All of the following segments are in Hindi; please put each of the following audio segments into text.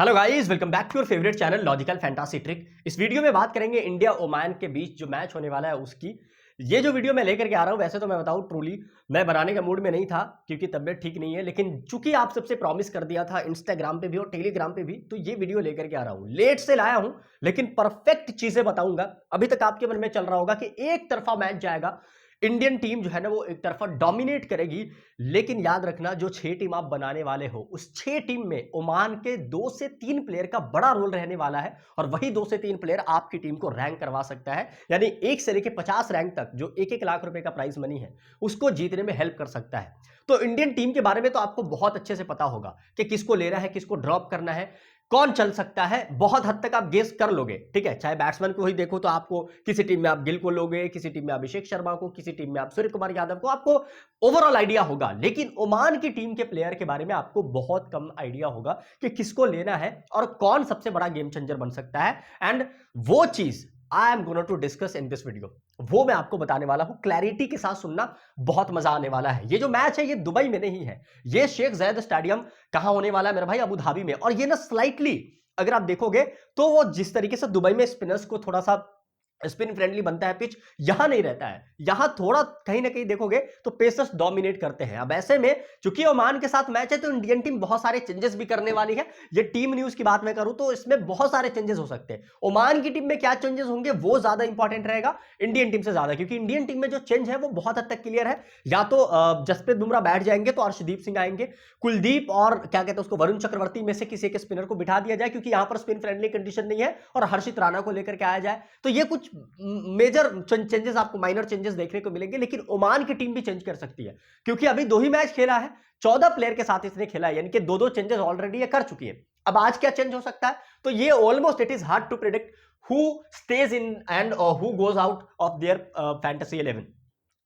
Hello guys, welcome back to your favourite channel logical fantasy trick. इस वीडियो में बात करेंगे इंडिया ओमान के बीच जो मैच होने वाला है उसकी। ये जो वीडियो मैं लेकर के आ रहा हूं, वैसे तो मैं बताऊं ट्रूली मैं बनाने का मूड में नहीं था क्योंकि तबीयत ठीक नहीं है, लेकिन चूंकि आप सबसे प्रॉमिस कर दिया था इंस्टाग्राम पे भी और टेलीग्राम पे भी, तो ये वीडियो लेकर के आ रहा हूं। लेट से लाया हूं लेकिन परफेक्ट चीजें बताऊंगा। अभी तक आपके मन में चल रहा होगा कि एक तरफा मैच जाएगा, इंडियन टीम जो है ना वो एक तरफा डोमिनेट करेगी, लेकिन याद रखना जो 6 टीम आप बनाने वाले हो उस 6 टीम में ओमान के 2 से 3 प्लेयर का बड़ा रोल रहने वाला है और वही 2 से 3 प्लेयर आपकी टीम को रैंक करवा सकता है। यानी 1 से लेकर 50 रैंक तक जो 1-1 लाख रुपए का प्राइस मनी है उसको जीतने में हेल्प कर सकता है। तो इंडियन टीम के बारे में तो आपको बहुत अच्छे से पता होगा कि किसको लेना है, किसको ड्रॉप करना है, कौन चल सकता है। बहुत हद तक आप गेस कर लोगे, ठीक है। चाहे बैट्समैन को ही देखो तो आपको किसी टीम में आप गिल को लोगे, किसी टीम में अभिषेक शर्मा को, किसी टीम में आप सूर्य कुमार यादव को, आपको ओवरऑल आइडिया होगा। लेकिन ओमान की टीम के प्लेयर के बारे में आपको बहुत कम आइडिया होगा कि किसको लेना है और कौन सबसे बड़ा गेम चेंजर बन सकता है। एंड वो चीज I am gonna to discuss in this video, वो मैं आपको बताने वाला हूं। क्लैरिटी के साथ सुनना, बहुत मजा आने वाला है। ये जो मैच है ये दुबई में नहीं है, ये शेख जायद स्टेडियम कहां होने वाला है मेरे भाई, अबू धाबी में। और ये ना स्लाइटली अगर आप देखोगे तो वो जिस तरीके से दुबई में स्पिनर्स को थोड़ा सा स्पिन फ्रेंडली बनता है पिच, यहां नहीं रहता है। यहां थोड़ा कहीं ना कहीं देखोगे तो पेसर्स डोमिनेट करते हैं। अब ऐसे में चूंकि ओमान के साथ मैच है तो इंडियन टीम बहुत सारे चेंजेस भी करने वाली है। ये टीम न्यूज की बात मैं करूं तो इसमें बहुत सारे चेंजेस हो सकते हैं। ओमान की टीम में क्या चेंजेस होंगे वो ज्यादा इंपॉर्टेंट रहेगा इंडियन टीम से ज्यादा, क्योंकि इंडियन टीम में जो चेंज है वो बहुत हद तक क्लियर है। या तो जसप्रीत बुमराह बैठ जाएंगे तो अर्शदीप सिंह आएंगे, कुलदीप और क्या कहते हैं उसको वरुण चक्रवर्ती में से किसी एक स्पिनर को बिठा दिया जाए क्योंकि यहां पर स्पिन फ्रेंडली कंडीशन नहीं है, और हर्षित राणा को लेकर के आया जाए। तो ये कुछ मेजर चेंजेस आपको, माइनर चेंजेस देखने को मिलेंगे। लेकिन ओमान की टीम भी चेंज कर सकती है क्योंकि अभी 2 ही मैच खेला है, 14 प्लेयर के साथ इसने खेला है, यानी कि 2-2 चेंजेस ऑलरेडी ये कर चुकी है। अब आज क्या चेंज हो सकता है, तो ये almost it is hard to predict who stage in and who goes out of their fantasy 11,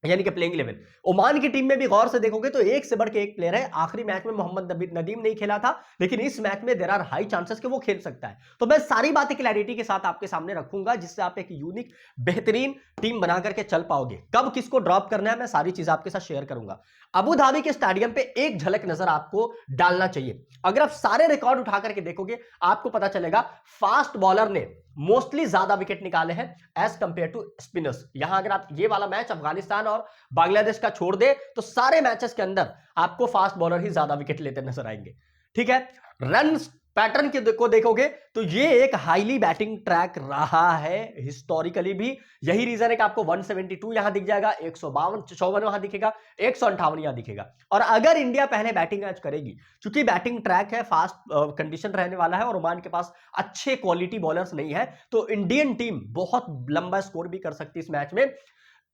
यानी कि प्लेइंग 11। ओमान की टीम में भी गौर से देखोगे तो एक से बढ़ के एक प्लेयर है। आखिरी मैच में मोहम्मद नदीम नहीं खेला था, लेकिन इस मैच में देयर आर हाई चांसेस कि वो खेल सकता है। तो मैं सारी बातें क्लैरिटी के साथ आपके सामने रखूंगा जिससे आप एक यूनिक बेहतरीन टीम बना करके चल पाओगे। कब किसको ड्रॉप करना है मैं सारी चीज आपके साथ शेयर करूंगा। अबू धाबी के स्टेडियम पे एक झलक नजर आपको डालना चाहिए। अगर आप सारे रिकॉर्ड उठा करके देखोगे आपको पता चलेगा फास्ट बॉलर ने मोस्टली ज्यादा विकेट निकाले हैं एज कंपेयर टू स्पिनर्स। यहां अगर आप ये वाला मैच अफगानिस्तान और बांग्लादेश का छोड़ दे तो सारे मैचेस के अंदर आपको फास्ट बॉलर ही ज्यादा विकेट लेते नजर आएंगे, ठीक है। रन पैटर्न को देखोगे तो ये एक हाईली बैटिंग ट्रैक रहा है हिस्टोरिकली भी। यही रीजन है कि आपको 172 यहां दिख जाएगा, 152 वहां दिखेगा, 158 यहां दिखेगा। और अगर इंडिया पहले बैटिंग आज करेगी, क्योंकि बैटिंग ट्रैक है, फास्ट कंडीशन रहने वाला है और ओमान के पास अच्छे क्वालिटी बॉलर्स नहीं है, तो इंडियन टीम बहुत लंबा स्कोर भी कर सकती है इस मैच में।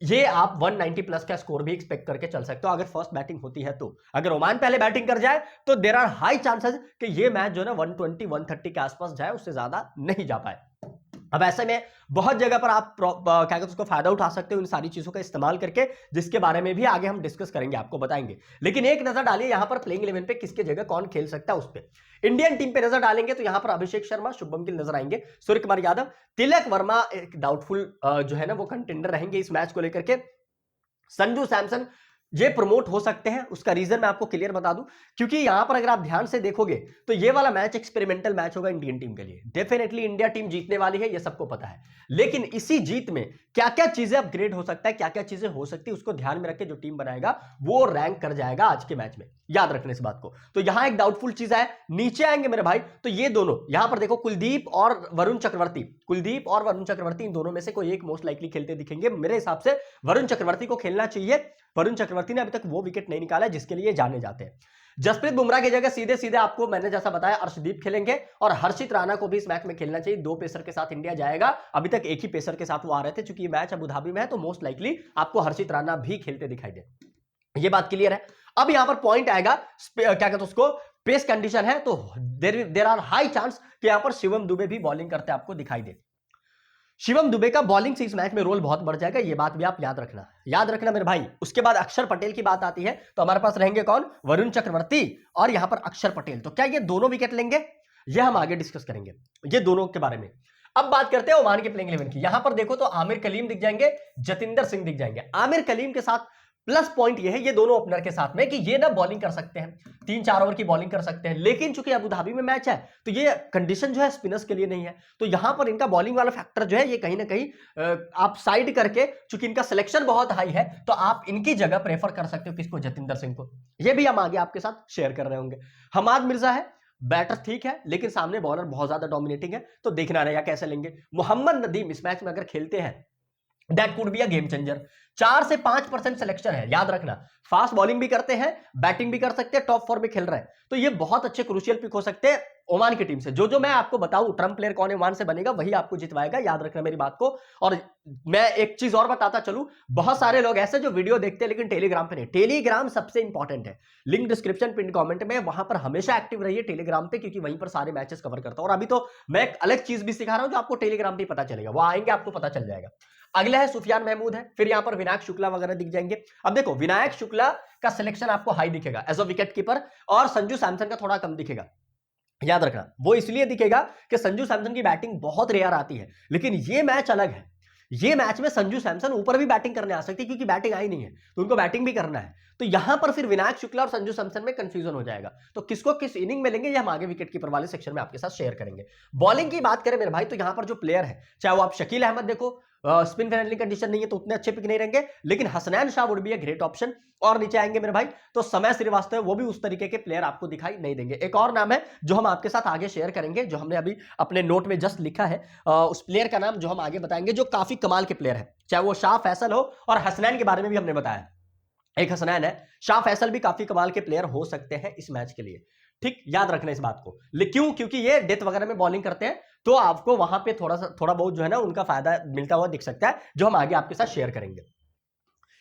ये आप 190 प्लस का स्कोर भी एक्सपेक्ट करके चल सकते हो अगर फर्स्ट बैटिंग होती है तो। अगर ओमान पहले बैटिंग कर जाए तो देयर आर हाई चांसेस कि ये मैच जो है ना 120 130 के आसपास जाए, उससे ज्यादा नहीं जा पाए। अब ऐसे में बहुत जगह पर आप क्या कहते हैं उसको फायदा उठा सकते हो इन सारी चीजों का इस्तेमाल करके, जिसके बारे में भी आगे हम डिस्कस करेंगे, आपको बताएंगे। लेकिन एक नजर डालिए यहां पर प्लेइंग 11 पे किसके जगह कौन खेल सकता है उस पर। इंडियन टीम पे नजर डालेंगे तो यहां पर अभिषेक शर्मा, शुभम गिल नजर आएंगे, सूर्य कुमार यादव, तिलक वर्मा एक डाउटफुल जो है ना वो कंटेंडर रहेंगे इस मैच को लेकर के। संजू सैमसन ये प्रमोट हो सकते हैं, उसका रीजन मैं आपको क्लियर बता दूं, क्योंकि यहां पर अगर आप ध्यान से देखोगे तो ये वाला मैच एक्सपेरिमेंटल मैच होगा इंडियन टीम के लिए। डेफिनेटली इंडिया टीम जीतने वाली है, ये सबको पता है, लेकिन इसी जीत में क्या क्या चीजें अपग्रेड हो सकता है, क्या क्या चीजें हो सकती है, उसको ध्यान में रख के जो टीम बनाएगा वो रैंक कर जाएगा आज के मैच में। याद रखने इस बात को। तो यहां एक डाउटफुल चीज है, नीचे आएंगे मेरे भाई तो ये दोनों यहां पर देखो कुलदीप और वरुण चक्रवर्ती, कुलदीप और वरुण चक्रवर्ती इन दोनों में से कोई एक मोस्ट लाइकली खेलते दिखेंगे। मेरे हिसाब से वरुण चक्रवर्ती को खेलना चाहिए। वरुण चक्रवर्ती ने अभी तक वो विकेट नहीं निकाला जिसके लिए जाने जाते हैं। जसप्रीत बुमराह की जगह सीधे सीधे आपको मैंने जैसा बताया अर्शदीप खेलेंगे और हर्षित राणा को भी इस मैच में खेलना चाहिए। 2 पेसर के साथ इंडिया जाएगा, अभी तक एक ही पेसर के साथ वो आ रहे थे, चूंकि ये मैच अबू धाबी में है तो मोस्ट लाइकली आपको हर्षित राणा भी खेलते दिखाई दे। ये बात क्लियर है। अब यहां पर पॉइंट आएगा, क्या कहते हैं उसको, पेस कंडीशन है तो देर आर हाई चांस कि यहां पर शिवम दुबे भी बॉलिंग करते आपको दिखाई दे। शिवम दुबे का बॉलिंग से इस मैच में रोल बहुत बढ़ जाएगा, ये बात भी आप याद रखना मेरे भाई। उसके बाद अक्षर पटेल की बात आती है तो हमारे पास रहेंगे कौन, वरुण चक्रवर्ती और यहां पर अक्षर पटेल। तो क्या ये दोनों विकेट लेंगे, ये हम आगे डिस्कस करेंगे ये दोनों के बारे में। अब बात करते हैं ओमान के प्लेइंग 11 की। यहां पर देखो तो आमिर कलीम दिख जाएंगे, जतिंदर सिंह दिख जाएंगे। आमिर कलीम के साथ प्लस पॉइंट ये है ये दोनों ओपनर के साथ में कि ये ना बॉलिंग कर सकते हैं, 3-4 ओवर की बॉलिंग कर सकते हैं, लेकिन चूंकि अबू धाबी में मैच है तो ये कंडीशन जो है स्पिनर्स के लिए नहीं है, तो यहां पर इनका बॉलिंग वाला फैक्टर जो है ये कहीं ना कहीं आप साइड करके, चूंकि इनका सिलेक्शन बहुत हाई है तो आप इनकी जगह प्रेफर कर सकते हो किसको, जतिंदर सिंह को। ये भी हम आगे आपके साथ शेयर कर रहे होंगे। हमाद मिर्जा है, बैटर ठीक है लेकिन सामने बॉलर बहुत ज्यादा डोमिनेटिंग है, तो देखना रहेगा कैसे लेंगे। मोहम्मद नदीम इस मैच में अगर खेलते हैं that could be a game changer. 4 से 5% सिलेक्शन है, याद रखना। फास्ट बॉलिंग भी करते हैं, बैटिंग भी कर सकते हैं, टॉप 4 में खेल रहे हैं, तो ये बहुत अच्छे क्रूशियल पिक हो सकते हैं ओमान की टीम से। जो जो मैं आपको बताऊं ट्रम्प प्लेयर कौन ओमान से बनेगा वही आपको जितवाएगा, याद रखना मेरी बात को। और मैं एक चीज और बताता चलूं, बहुत सारे लोग ऐसे जो वीडियो देखते हैं लेकिन टेलीग्राम पे नहीं। टेलीग्राम सबसे इंपॉर्टेंट है, लिंक डिस्क्रिप्शन पिन कमेंट में, वहां पर हमेशा एक्टिव रहिए टेलीग्राम पे, क्योंकि वहीं पर सारे मैचेस कवर करता हूं। और अभी तो मैं एक अलग चीज भी सिखा रहा हूं जो आपको टेलीग्राम पे पता चलेगा, वो आएंगे आपको पता चल जाएगा। अगला है सुफियान महमूद है, फिर यहां पर विनायक शुक्ला वगैरह दिख जाएंगे। अब देखो विनायक शुक्ला का सिलेक्शन आपको हाई दिखेगा एज अ विकेट कीपर, और संजू सैमसन का थोड़ा कम दिखेगा। याद रखना वो इसलिए दिखेगा कि संजू सैमसन की बैटिंग बहुत रेयर आती है, लेकिन ये मैच अलग है। ये मैच में संजू सैमसन ऊपर भी बैटिंग करने आ सकती है, क्योंकि बैटिंग आई नहीं है तो उनको बैटिंग भी करना है, तो यहां पर फिर विनायक शुक्ला और संजू सैमसन में कंफ्यूजन हो जाएगा। तो किसको किस इनिंग में लेंगे ये हम आगे विकेट कीपर वाले सेक्शन में आपके साथ शेयर करेंगे। बॉलिंग की बात करें मेरे भाई, तो यहां पर जो प्लेयर है, चाहे वो आप शकील अहमद देखो, स्पिन फ्रेंडली कंडीशन नहीं है तो उतने अच्छे पिक नहीं रहेंगे, लेकिन Hasnain Shah would be a great option. और नीचे आएंगे मेरे भाई तो समय श्रीवास्तव, वो भी उस तरीके के प्लेयर आपको दिखाई नहीं देंगे। एक और नाम है जो हम आपके साथ आगे शेयर करेंगे, जो हमने अभी अपने नोट में जस्ट लिखा है, उस प्लेयर का नाम जो हम आगे बताएंगे, जो काफी कमाल के प्लेयर है, चाहे वो शाह फैसल हो, और हसनैन के बारे में भी हमने बताया, एक हसनैन है, शाह फैसल भी काफी कमाल के प्लेयर हो सकते हैं इस मैच के लिए। ठीक, याद रखना इस बात को। क्यों? क्योंकि ये डेथ वगैरह में बॉलिंग करते हैं, तो आपको वहां पे थोड़ा बहुत जो है ना उनका फायदा मिलता हुआ दिख सकता है, जो हम आगे आपके साथ शेयर करेंगे।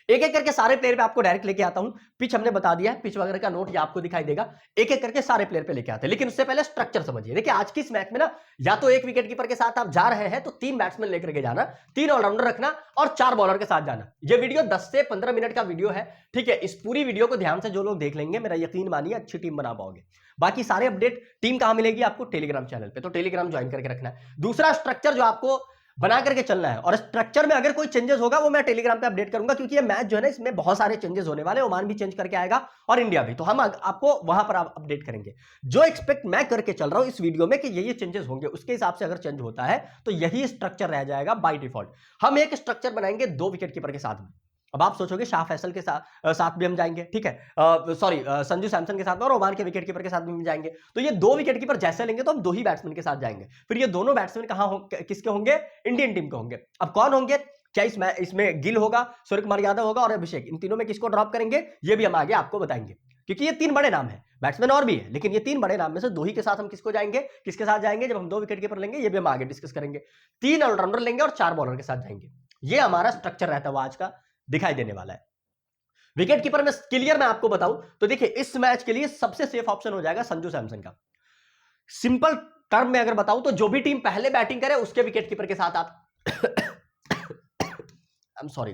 एक एक करके सारे प्लेयर पे आपको डायरेक्ट लेके आता हूं। पिच हमने बता दिया है, पिच वगैरह का नोट ये आपको दिखाई देगा, एक एक करके सारे प्लेयर पे लेके आते हैं। लेकिन उससे पहले स्ट्रक्चर समझिए। देखिए आज की इस मैच में ना, या तो एक विकेट कीपर के साथ आप जा रहे हैं तो 3 बैट्समैन लेकर के जाना, 3 ऑलराउंडर रखना और 4 बॉलर के साथ जाना। ये वीडियो 10 से 15 मिनट का वीडियो है, ठीक है। इस पूरी वीडियो को ध्यान से जो लोग देख लेंगे, मेरा यकीन मानिए अच्छी टीम बना पाओगे। बाकी सारे अपडेट टीम कहां मिलेगी आपको? टेलीग्राम चैनल पे, तो टेलीग्राम ज्वाइन करके रखना है। दूसरा स्ट्रक्चर जो आपको बना करके चलना है, और स्ट्रक्चर में अगर कोई चेंजेस होगा वो मैं टेलीग्राम पे अपडेट करूंगा, क्योंकि ये मैच जो है ना इसमें बहुत सारे चेंजेस होने वाले हैं। ओमान भी चेंज करके आएगा और इंडिया भी, तो हम आपको वहां पर अपडेट करेंगे। जो एक्सपेक्ट मैं करके चल रहा हूं इस वीडियो में कि ये चेंजेस होंगे, उसके हिसाब से अगर चेंज होता है तो यही स्ट्रक्चर रह जाएगा बाय डिफॉल्ट। हम एक स्ट्रक्चर बनाएंगे 2 विकेट कीपर के साथ में। अब आप सोचोगे शाह फैसल के साथ भी हम जाएंगे, ठीक है, सॉरी संजू सैमसन के साथ में और ओमान के विकेट कीपर के साथ भी हम जाएंगे। तो ये 2 विकेट कीपर जैसे लेंगे तो हम 2 ही बैट्समैन के साथ जाएंगे। फिर ये दोनों बैट्समैन किसके होंगे? इंडियन टीम के होंगे। अब कौन होंगे? क्या इसमें गिल होगा, सूर्य कुमार यादव होगा और अभिषेक, इन तीनों में किसको ड्रॉप करेंगे ये भी हम आगे आपको बताएंगे, क्योंकि ये 3 बड़े नाम है। बैट्समैन और भी है, लेकिन ये 3 बड़े नाम में से 2 ही के साथ हम किसको जाएंगे, किसके साथ जाएंगे? जब हम 2 विकेट कीपर लेंगे, ये भी हम आगे डिस्कस करेंगे। 3 ऑलराउंडर लेंगे और 4 बॉलर के साथ जाएंगे। ये हमारा स्ट्रक्चर रहता है, वो आज का दिखाई देने वाला है। विकेट कीपर में क्लियर मैं आपको बताऊं तो देखिए इस मैच के लिए सबसे सेफ ऑप्शन हो जाएगा संजू सैमसन का। सिंपल टर्म में अगर बताऊं तो जो भी टीम पहले बैटिंग करे उसके विकेट कीपर के साथ आप आई एम सॉरी,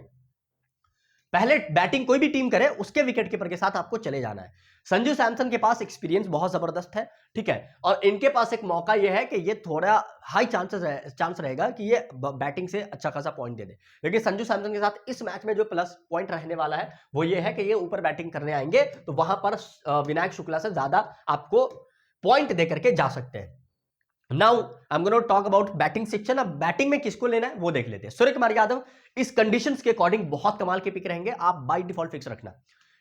पहले बैटिंग कोई भी टीम करे उसके विकेट कीपर के साथ आपको चले जाना है। संजू सैमसन के पास एक्सपीरियंस बहुत जबरदस्त है, ठीक है, और इनके पास एक मौका यह है कि ये थोड़ा हाई चांस रहेगा कि ये बैटिंग से अच्छा खासा पॉइंट दे दे। लेकिन संजू सैमसन के साथ इस मैच में जो प्लस पॉइंट रहने वाला है वो ये है कि ये ऊपर बैटिंग करने आएंगे, तो वहां पर विनायक शुक्ला से ज्यादा आपको पॉइंट दे करके जा सकते हैं। Now I am gonna talk about batting section. अब बैटिंग में किसको लेना है वो देख लेते हैं। सूर्य कुमार यादव इस कंडीशंस के अकॉर्डिंग बहुत कमाल के पिक रहेंगे, आप बाय डिफॉल्ट फिक्स रखना।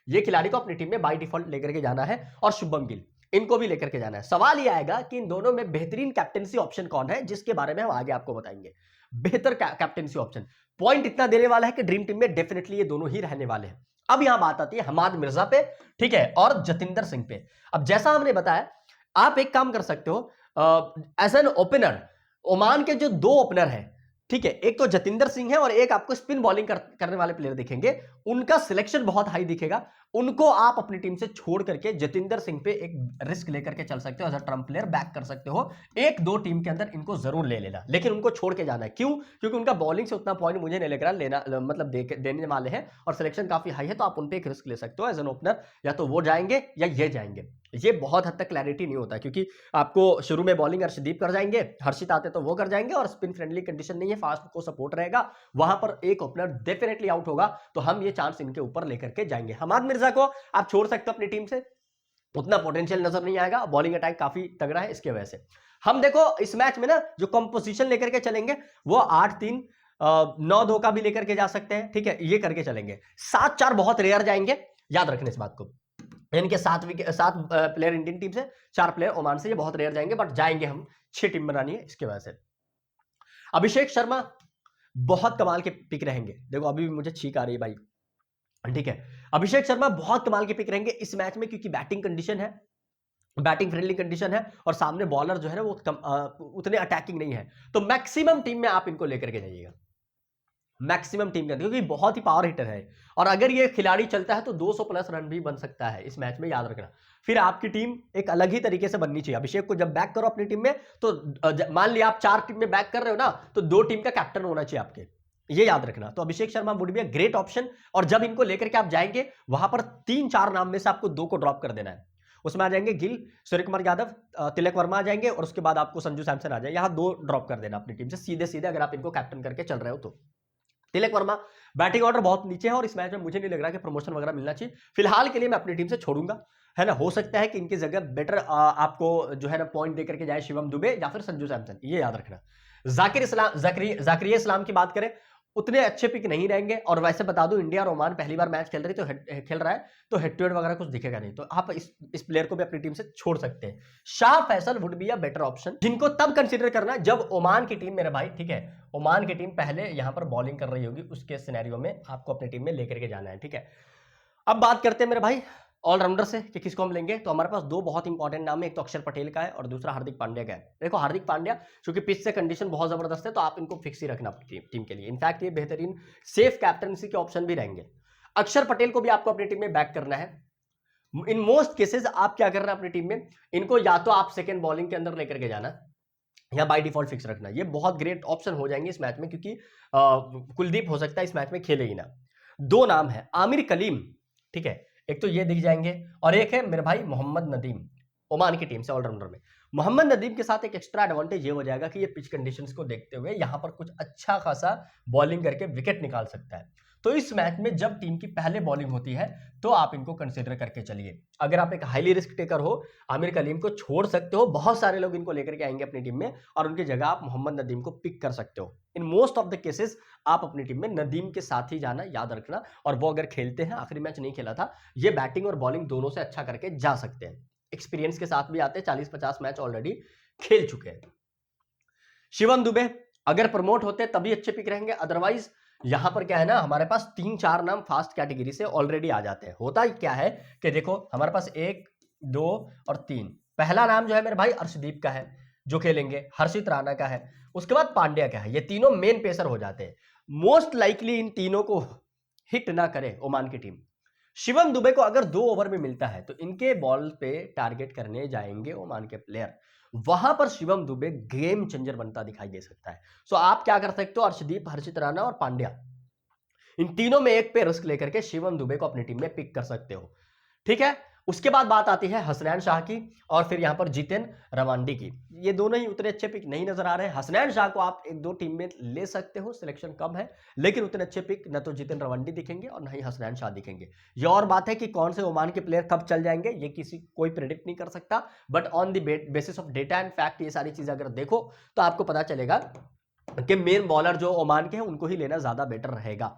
ये खिलाड़ी को अपनी टीम में बाय डिफॉल्ट लेकर के जाना है, और शुभम गिल इनको भी लेकर के जाना है। सवाल ये आएगा कि इन दोनों में बेहतरीन कैप्टेंसी ऑप्शन कौन है, जिसके बारे में हम आगे आपको बताएंगे। बेहतर कैप्टेंसी ऑप्शन पॉइंट इतना देने वाला है कि ड्रीम टीम में डेफिनेटली ये दोनों ही रहने वाले हैं। अब यहां बात आती है हमाद मिर्जा पे, ठीक है, और जतिंदर सिंह पे। अब जैसा हमने बताया, आप एक काम कर सकते हो एज एन ओपनर, ओमान के जो 2 ओपनर हैं, ठीक है, एक तो जतिंदर सिंह है और एक आपको स्पिन बॉलिंग करने वाले प्लेयर दिखेंगे, उनका सिलेक्शन बहुत हाई दिखेगा। उनको आप अपनी टीम से छोड़ करके जतिंदर सिंह पे एक रिस्क लेकर के चल सकते हो, as a trump player back कर सकते हो। एक दो टीम के अंदर इनको जरूर ले लेना, लेकिन उनको छोड़ के जाना है। क्यों? क्योंकि उनका बॉलिंग से उतना पॉइंट मुझे नहीं लग रहा लेना, मतलब देने वाले हैं, और सिलेक्शन काफी हाई है, तो आप उन पे एक रिस्क ले सकते हो एज एन ओपनर। या तो वो जाएंगे या ये जाएंगे, ये बहुत हद तक क्लैरिटी नहीं होता, क्योंकि आपको शुरू में बॉलिंग हर्षदीप कर जाएंगे, हर्षित आते तो वो कर जाएंगे, और स्पिन फ्रेंडली कंडीशन नहीं है, फास्ट को सपोर्ट रहेगा, वहां पर एक ओपनर डेफिनेटली आउट होगा, तो हम ये चांस इनके ऊपर लेकर के जाएंगे। हमाद मिर्जा को आप छोड़ सकते हो अपनी टीम से, उतना पोटेंशियल नजर नहीं आएगा, बॉलिंग अटैक काफी तगड़ा है, इसके वजह से हम देखो इस मैच में ना जो कंपोजिशन लेकर के चलेंगे वो 8-3 9-2 का भी लेकर के जा सकते हैं, ठीक है, ये करके चलेंगे। 7-4 बहुत रेयर जाएंगे, याद रखना इस बात को। इनके 7 प्लेयर इंडियन टीम से, 4 प्लेयर ओमान से, ये बहुत रेयर जाएंगे, बट जाएंगे हम, 6 टीम बनानी है, इसके वजह से। अभिषेक शर्मा बहुत कमाल के पिक रहेंगे, देखो अभी भी मुझे छींक आ रही है भाई, ठीक है। अभिषेक शर्मा बहुत कमाल के पिक रहेंगे इस मैच में, क्योंकि बैटिंग कंडीशन है, बैटिंग फ्रेंडली कंडीशन है, और सामने बॉलर जो है ना वो उतने अटैकिंग नहीं है, तो मैक्सिमम टीम में आप इनको लेकर के जाइएगा, मैक्सिमम टीम का, क्योंकि बहुत ही पावर हिटर है, और अगर ये खिलाड़ी चलता है तो 200 प्लस रन भी बन सकता है इस मैच में, याद रखना। फिर आपकी टीम एक अलग ही तरीके से बननी चाहिए। अभिषेक को जब बैक करो अपनी टीम में, तो मान लिया आप 4 टीम में बैक कर रहे हो ना, तो 2 टीम का कैप्टन होना चाहिए आपके, ये याद रखना। तो Abhishek Sharma would be a great option, और जब इनको लेकर के आप जाएंगे, वहां पर 3-4 नाम में से आपको 2 को ड्रॉप कर देना है। उसमें आ जाएंगे गिल, सूर्य कुमार यादव, तिलक वर्मा आ जाएंगे, और उसके बाद आपको संजू सैमसन आ जाए, यहां 2 ड्रॉप कर देना अपनी टीम से सीधे सीधे, अगर आप इनको कैप्टन करके चल रहे हो तो। तिलक वर्मा बैटिंग ऑर्डर बहुत नीचे है, और इस मैच में मुझे नहीं लग रहा कि प्रमोशन वगैरह मिलना चाहिए, फिलहाल के लिए मैं अपनी टीम से छोड़ूंगा, है ना। हो सकता है कि इनकी जगह बेटर आपको जो है ना पॉइंट देकर के जाए शिवम दुबे या फिर संजू सैमसन, ये याद रखना। जाकिर इस्लाम की बात करें, उतने अच्छे पिक नहीं रहेंगे, और वैसे बता दूं इंडिया और ओमान पहली बार मैच खेल रही तो खेल रहा है, तो हेड टू हेड वगैरह कुछ दिखेगा नहीं, तो आप इस प्लेयर को भी अपनी टीम से छोड़ सकते हैं। Shah Faisal would be a better option, जिनको तब कंसीडर करना है जब ओमान की टीम, मेरे भाई, ठीक है, ओमान की टीम पहले यहां पर बॉलिंग कर रही होगी, उसके सिनेरियो में आपको अपनी टीम में लेकर के जाना है, ठीक है। अब बात करते हैं मेरे भाई ऑलराउंडर से कि किसको हम लेंगे, तो हमारे पास 2 बहुत इंपॉर्टेंट नाम है, एक तो अक्षर पटेल का है और दूसरा हार्दिक पांड्या का है। देखो हार्दिक पांड्या क्योंकि पिच से कंडीशन बहुत जबरदस्त है, तो आप इनको फिक्स ही रखना अपनी टीम के लिए, इनफैक्ट ये बेहतरीन सेफ कैप्टनसी के ऑप्शन भी रहेंगे। अक्षर पटेल को भी आपको अपनी टीम में बैक करना है। इन मोस्ट केसेस आप क्या करना अपनी टीम में, इनको या तो आप सेकेंड बॉलिंग के अंदर लेकर के जाना, या बाय डिफॉल्ट फिक्स रखना, ये बहुत ग्रेट ऑप्शन हो जाएंगे इस मैच में, क्योंकि कुलदीप हो सकता है इस मैच में खेले ही ना। 2 नाम है, आमिर कलीम, ठीक है, एक तो ये दिख जाएंगे, और एक है मेरे भाई मोहम्मद नदीम, ओमान की टीम से ऑलराउंडर में। मोहम्मद नदीम के साथ एक एक्स्ट्रा एडवांटेज ये हो जाएगा कि ये पिच कंडीशंस को देखते हुए यहां पर कुछ अच्छा खासा बॉलिंग करके विकेट निकाल सकता है। तो इस मैच में जब टीम की पहले बॉलिंग होती है, तो आप इनको कंसीडर करके चलिए। अगर आप एक हाईली रिस्क टेकर हो, आमिर कलीम को छोड़ सकते हो, बहुत सारे लोग इनको लेकर के आएंगे अपनी टीम में, और उनकी जगह आप मोहम्मद नदीम को पिक कर सकते हो। In most of the cases आप अपनी टीम में नदीम के साथ ही जाना, याद रखना। और वो अगर खेलते हैं, आखिरी मैच नहीं खेला था, ये बैटिंग और बॉलिंग दोनों से अच्छा करके जा सकते हैं, एक्सपीरियंस के साथ भी आते हैं, 40-50 मैच ऑलरेडी खेल चुके हैं। शिवम दुबे अगर प्रमोट होते तभी अच्छे पिक रहेंगे, अदरवाइज यहां पर क्या है ना, हमारे पास 3-4 नाम फास्ट कैटेगरी से ऑलरेडी आ जाते हैं। होता ही क्या है कि देखो हमारे पास 1, 2 और 3, पहला नाम जो है मेरे भाई अर्शदीप का है जो खेलेंगे, हर्षित राणा का है, उसके बाद पांड्या का है, ये तीनों मेन पेसर हो जाते हैं। मोस्ट लाइकली इन तीनों को हिट ना करे ओमान की टीम। शिवम दुबे को अगर 2 ओवर में मिलता है, तो इनके बॉल पे टारगेट करने जाएंगे ओमान के प्लेयर, वहां पर शिवम दुबे गेम चेंजर बनता दिखाई दे सकता है। सो आप क्या कर सकते हो, अर्शदीप, हर्षित राणा और पांड्या, इन तीनों में एक पे रिस्क लेकर के शिवम दुबे को अपनी टीम में पिक कर सकते हो, ठीक है। उसके बाद बात आती है हसनैन शाह की, और फिर यहां पर जितेन रवांडी की। ये दोनों ही उतने अच्छे पिक नहीं नजर आ रहे हैं। हसनैन शाह को आप 1-2 टीम में ले सकते हो, सिलेक्शन कम है, लेकिन उतने अच्छे पिक न तो जितेन रवांडी दिखेंगे और न ही हसनैन शाह दिखेंगे। ये और बात है कि कौन से ओमान के प्लेयर कब चल जाएंगे, ये कोई प्रेडिक्ट नहीं कर सकता, but on the basis of data and fact ये सारी चीजें अगर देखो तो आपको पता चलेगा कि मेन बॉलर जो ओमान के हैं उनको ही लेना ज्यादा बेटर रहेगा।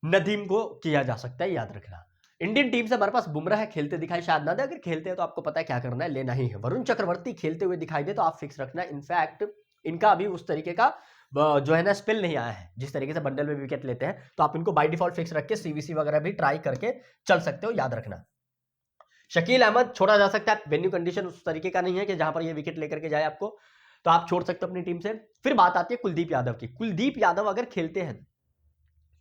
नदीम को किया जा सकता है, याद रखना। इंडियन टीम से हमारे पास बुमराह खेलते दिखाई शायद ना दे, अगर खेलते हैं तो आपको पता है क्या करना है, लेना ही है। वरुण चक्रवर्ती खेलते हुए दिखाई दे तो आप फिक्स रखना। इनफैक्ट इनका अभी उस तरीके का जो है ना स्पेल नहीं आया है, जिस तरीके से बंडल में विकेट लेते हैं, तो आप इनको बाय डिफॉल्ट फिक्स रख के सीवीसी वगैरह भी ट्राई करके चल सकते हो, याद रखना। शकील अहमद छोड़ा जा सकता है, वेन्यू कंडीशन उस तरीके का नहीं है कि जहां पर ये विकेट लेकर के जाए आपको, तो आप छोड़ सकते हो अपनी टीम से। फिर बात आती है कुलदीप यादव की। कुलदीप यादव अगर खेलते हैं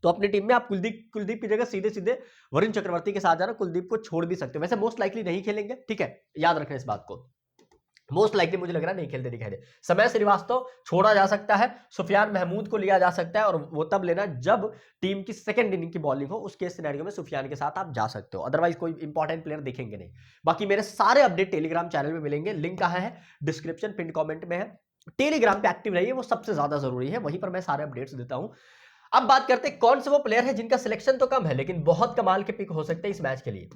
तो अपनी टीम में आप कुलदीप की जगह सीधे सीधे वरुण चक्रवर्ती के साथ जाना, कुलदीप को छोड़ भी सकते हो। वैसे मोस्ट लाइकली नहीं खेलेंगे, ठीक है, याद रखना इस बात को। मोस्ट लाइकली मुझे लग रहा है नहीं खेलते दिखाई दे। समय श्रीवास्तव छोड़ा जा सकता है, सुफियान महमूद को लिया जा सकता है, और वो तब लेना जब टीम की सेकंड इनिंग की बॉलिंग हो, उसके सिनेरियो में सुफियान के साथ आप जा सकते हो, अदरवाइज कोई इंपॉर्टेंट प्लेयर दिखेंगे नहीं। बाकी मेरे सारे अपडेट टेलीग्राम चैनल में मिलेंगे, लिंक कहां है, डिस्क्रिप्शन पिन कमेंट में है। टेलीग्राम पे एक्टिव रहिए, वो सबसे ज्यादा जरूरी है, वहीं पर मैं सारे अपडेट्स देता हूं। अब बात करते हैं कौन से वो प्लेयर है जिनका सिलेक्शन तो कम है लेकिन बहुत कमाल के पिक हो सकते हैं इस मैच के लिए।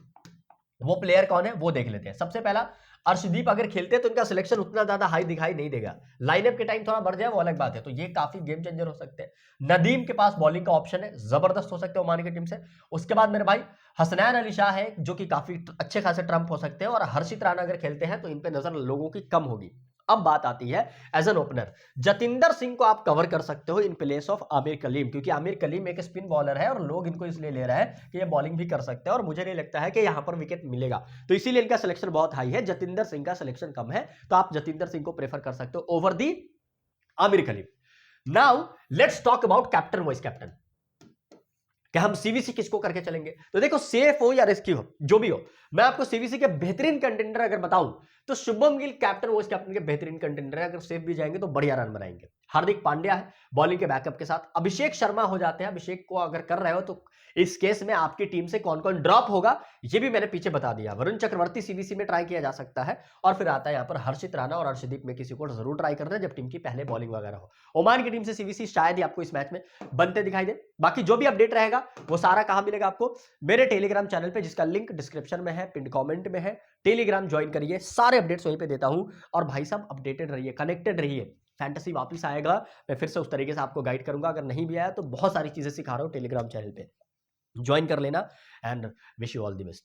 वो प्लेयर कौन है वो देख लेते हैं। सबसे पहला, अर्शदीप अगर खेलते हैं तो इनका सिलेक्शन उतना ज्यादा हाई दिखाई नहीं देगा, लाइनअप के टाइम थोड़ा बढ़ जाए वो अलग बात है, तो ये काफी गेम चेंजर हो सकते हैं। नदीम के पास बॉलिंग का ऑप्शन है, जबरदस्त हो सकते हैं ओमान की टीम से। उसके बाद मेरे भाई हसनैन अली शाह है जो कि काफी अच्छे खासे ट्रम्प हो सकते हैं, और हर्षित राणा अगर खेलते हैं तो इन पे नजर लोगों की कम होगी। अब बात आती है as an opener, Jatinder Singh को आप कवर कर सकते हो in place of Aamir Kaleem, क्योंकि आमिर कलीम एक स्पिन बॉलर है और लोग इनको इसलिए ले रहे हैं कि ये बॉलिंग भी कर सकते हैं, और मुझे नहीं लगता है कि यहां पर विकेट मिलेगा, तो इसीलिए इनका सिलेक्शन बहुत हाई है। जतिंदर सिंह का सिलेक्शन कम है, तो आप जतिंदर सिंह को प्रेफर कर सकते हो over the Aamir Kaleem. Now let's talk about captain vice captain, कि हम सीवीसी किसको करके चलेंगे। तो देखो सेफ हो या रिस्की हो जो भी हो, मैं आपको सीवीसी के बेहतरीन कंटेंडर अगर बताऊं तो Shubham Gill captain vice captain के बेहतरीन कंटेंडर है। अगर सेफ भी जाएंगे तो बढ़िया रन बनाएंगे। हार्दिक पांड्या है बॉलिंग के बैकअप के साथ, अभिषेक शर्मा हो जाते हैं। अभिषेक को अगर कर रहे हो तो इस केस में आपकी टीम से कौन कौन ड्रॉप होगा ये भी मैंने पीछे बता दिया। वरुण चक्रवर्ती सीवीसी में ट्राई किया जा सकता है, और फिर आता है यहाँ पर हर्षित राणा और अर्शदीप में किसी को जरूर ट्राई करना है जब टीम की पहले बॉलिंग वगैरह हो। ओमान की टीम से सीवीसी शायद ही आपको इस मैच में बनते दिखाई दे। बाकी जो भी अपडेट रहेगा वो सारा कहां मिलेगा आपको, मेरे टेलीग्राम चैनल पे, जिसका लिंक डिस्क्रिप्शन में है, पिन कमेंट में है। टेलीग्राम ज्वाइन करिए, सारे अपडेट्स वहीं पे देता हूं। और भाई साहब अपडेटेड रहिए, कनेक्टेड रहिए, फैंटेसी वापस आएगा, मैं फिर से उस तरीके से आपको गाइड करूंगा। अगर नहीं भी आया तो बहुत सारी चीजें सिखा रहा हूं टेलीग्राम चैनल पे, ज्वाइन कर लेना। And wish you all the best.